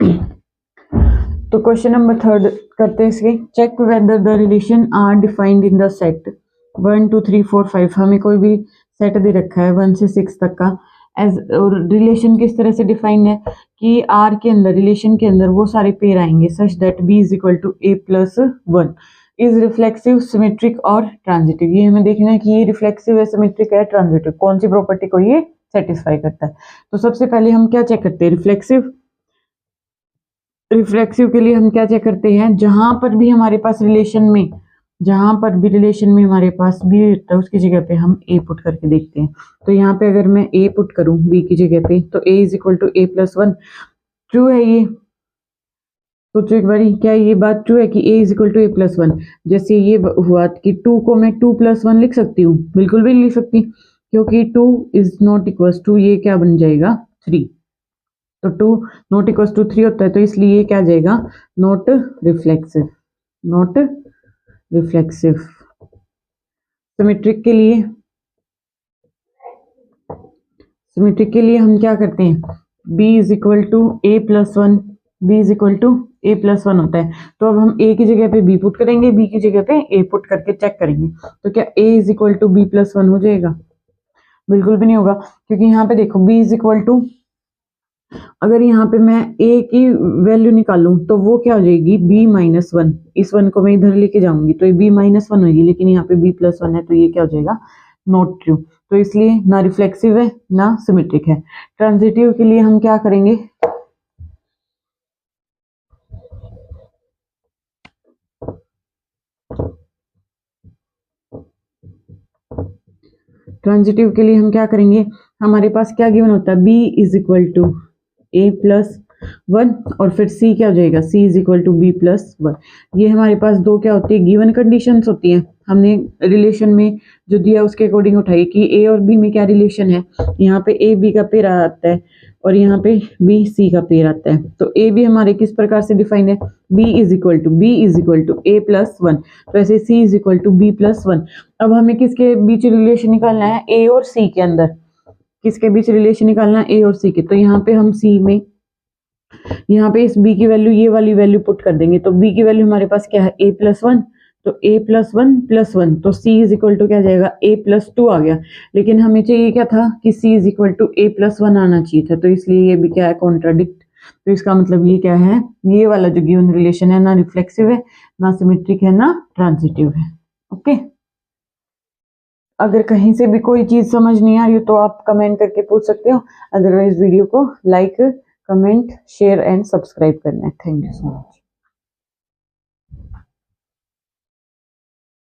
तो question number 3 करते हैं इसके। Check whether the relation are defined in the set 1 2 3 4 5। हमें कोई भी सेट दे रखा है 1 से 6 तक का एज, और रिलेशन किस तरह से डिफाइन है कि आर के अंदर, रिलेशन के अंदर वो सारे पेयर आएंगे such that B is equal to A plus 1 is reflexive, symmetric और ट्रांजिटिव। ये हमें देखना है कि ये रिफ्लेक्सिव है, सिमेट्रिक है, ट्रांजिटिव, कौन सी प्रॉपर्टी को ये सेटिस्फाई करता है। तो सबसे पहले हम क्या चेक करते हैं, रिफ्लेक्सिव। रिफ्लेक्सिव के लिए हम क्या चेक करते हैं, जहां पर भी हमारे पास रिलेशन में, जहां पर भी रिलेशन में हमारे पास बी होता है उसकी जगह पे हम ए पुट करके देखते हैं। तो यहाँ पे अगर मैं ए पुट करूं बी की जगह पे तो A is equal to A plus 1, true है ये। सोचो एक बारी, क्या ये बात ट्रू है कि A is equal to A plus 1। जैसे ये हुआ कि 2 को मैं 2 प्लस 1 लिख सकती हूँ, बिल्कुल भी नहीं लिख सकती, क्योंकि 2 इज नॉट इक्वल टू, ये क्या बन जाएगा 3। तो 2 नॉट इक्वल टू 3 होता है, तो इसलिए ये क्या आ जाएगा, not reflexive, not reflexive. Symmetric के लिए, सिमेट्रिक के लिए हम क्या करते हैं, b is equal to A plus 1, B is equal to A plus 1 होता है। तो अब हम a की जगह पे b पुट करेंगे, b की जगह पे a पुट करके चेक करेंगे। तो क्या a is equal to B plus 1 हो जाएगा, बिल्कुल भी नहीं होगा, क्योंकि यहाँ पे देखो b इज इक्वल टू, अगर यहाँ पे मैं a की वैल्यू निकालूं तो वो क्या हो जाएगी b माइनस 1। इस 1 को मैं इधर लेके जाऊंगी तो ये b माइनस 1 होगी, लेकिन यहाँ पे b प्लस 1 है तो ये क्या हो जाएगा, नॉट ट्रू। तो इसलिए ना रिफ्लेक्सिव है ना सिमेट्रिक है। ट्रांजिटिव के लिए हम क्या करेंगे, ट्रांजिटिव के लिए हम क्या करेंगे, हमारे पास क्या गिवन होता है, b is equal to A plus 1 और फिर c क्या हो जाएगा, c is equal to B plus 1। ये हमारे पास दो क्या होती है, गिवन कंडीशंस होती हैं। हमने रिलेशन में जो दिया उसके अकॉर्डिंग उठाई कि a और b में क्या रिलेशन है। यहाँ पे a b का पेयर आता है और यहाँ पे b c का पेयर आता है। तो a b हमारे किस प्रकार से डिफाइन है, b is equal to a plus 1, तो ऐसे c is equal to b plus 1। अब हमें किसके बीच रिलेशन निकालना है, a और c के अंदर, किसके बीच रिलेशन निकालना है, a और c के। तो यहाँ पे हम c में, यहाँ पे इस b की वैल्यू, ये वाली वैल्यू पुट कर देंगे। तो b की वैल्यू हमारे पास क्या है, a प्लस 1, तो a प्लस 1 प्लस 1, तो c इज इक्वल टू क्या आ जाएगा, a प्लस 2 आ गया। लेकिन हमें चाहिए क्या था कि c is equal to a plus 1 आना चाहिए था, तो इसलिए ये भी क्या है, कॉन्ट्राडिक्ट। तो इसका मतलब ये क्या है, ये वाला जो गिवन रिलेशन है ना रिफ्लेक्सिव है, ना सिमेट्रिक है, ना ट्रांजिटिव है। ओके, अगर कहीं से भी कोई चीज समझ नहीं आ रही हो तो आप कमेंट करके पूछ सकते हो, अदरवाइज वीडियो को like, comment, share and subscribe करना है। Thank you so much.